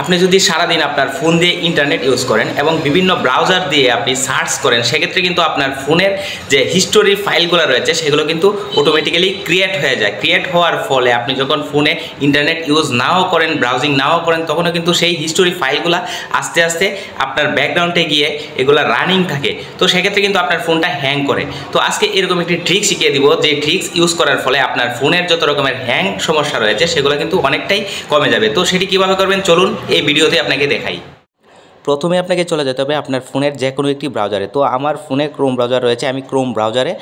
আপনি যদি সারাদিন আপনার ফোন দিয়ে ইন্টারনেট ইউজ করেন এবং বিভিন্ন ব্রাউজার দিয়ে আপনি সার্চ করেন, সেক্ষেত্রে কিন্তু আপনার ফোনের যে হিস্টোরি ফাইলগুলো রয়েছে সেগুলো কিন্তু অটোমেটিক্যালি ক্রিয়েট হয়ে যায়। ক্রিয়েট হওয়ার ফলে আপনি যখন ফোনে ইন্টারনেট ইউজ নাও করেন, ব্রাউজিং নাও করেন, তখনও কিন্তু সেই হিস্টোরি ফাইলগুলো আস্তে আস্তে আপনার ব্যাকগ্রাউন্ডে গিয়ে এগুলো রানিং থাকে। তো সেক্ষেত্রে কিন্তু আপনার ফোনটা হ্যাং করে। তো আজকে এরকম একটি ট্রিক শিখিয়ে দিব, যে ট্রিক্স ইউজ করার ফলে আপনার ফোনের যত রকমের হ্যাং সমস্যা রয়েছে সেগুলো কিন্তু অনেকটাই কমে যাবে। তো সেটি কীভাবে করবেন চলুন এই ভিডিওতে আপনাকে দেখাই। প্রথমে আপনাকে চলে যেতে হবে আপনার ফোনের যে কোনো একটি ব্রাউজারে। তো আমার ফোনে ক্রোম ব্রাউজার রয়েছে, আমি ক্রোম ব্রাউজারে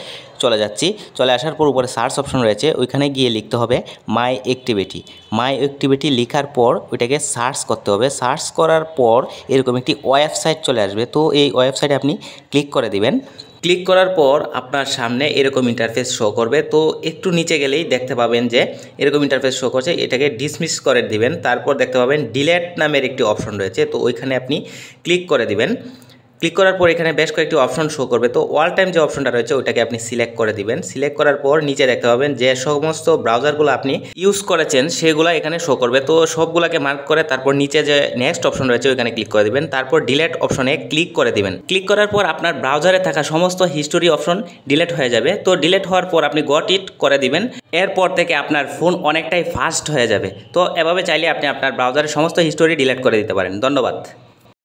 চলে যাচ্ছি। চলে আসার পর উপরে সার্চ অপশন রয়েছে, ওইখানে গিয়ে লিখতে হবে মাই অ্যাক্টিভিটি। মাই অ্যাক্টিভিটি লেখার পর ওইটাকে সার্চ করতে হবে। সার্চ করার পর এরকম একটি ওয়েবসাইট চলে আসবে। তো এই ওয়েবসাইটে আপনি ক্লিক করে দিবেন। ক্লিক করার পর আপনার সামনে এরকম ইন্টারফেস শো করবে। তো একটু নিচে গেলেই দেখতে পাবেন যে এরকম ইন্টারফেস শো করছে, এটাকে ডিসমিস করে দিবেন। তারপর দেখতে পাবেন ডিলেট নামের একটি অপশন রয়েছে, তো ওইখানে আপনি ক্লিক করে দিবেন। ক্লিক করার পর এখানে বেশ কয়েকটি অপশন শো করবে। তো অল টাইম যে অপশনটা রয়েছে ওইটাকে আপনি সিলেক্ট করে দিবেন। সিলেক্ট করার পর নিচে দেখতে পাবেন যে সমস্ত ব্রাউজারগুলো আপনি ইউজ করেছেন সেগুলো এখানে শো করবে। তো সবগুলোকে মার্ক করে তারপর নিচে যে নেক্সট অপশন রয়েছে ওইখানে ক্লিক করে দিবেন। তারপর ডিলেট অপশনে ক্লিক করে দিবেন। ক্লিক করার পর আপনার ব্রাউজারে থাকা সমস্ত হিস্টোরি অপশন ডিলেট হয়ে যাবে। তো ডিলেট হওয়ার পর আপনি গট ইট করে দিবেন। এরপর থেকে আপনার ফোন অনেকটাই ফাস্ট হয়ে যাবে। তো এভাবে চাইলে আপনি আপনার ব্রাউজারের সমস্ত হিস্টোরি ডিলেট করে দিতে পারেন। ধন্যবাদ।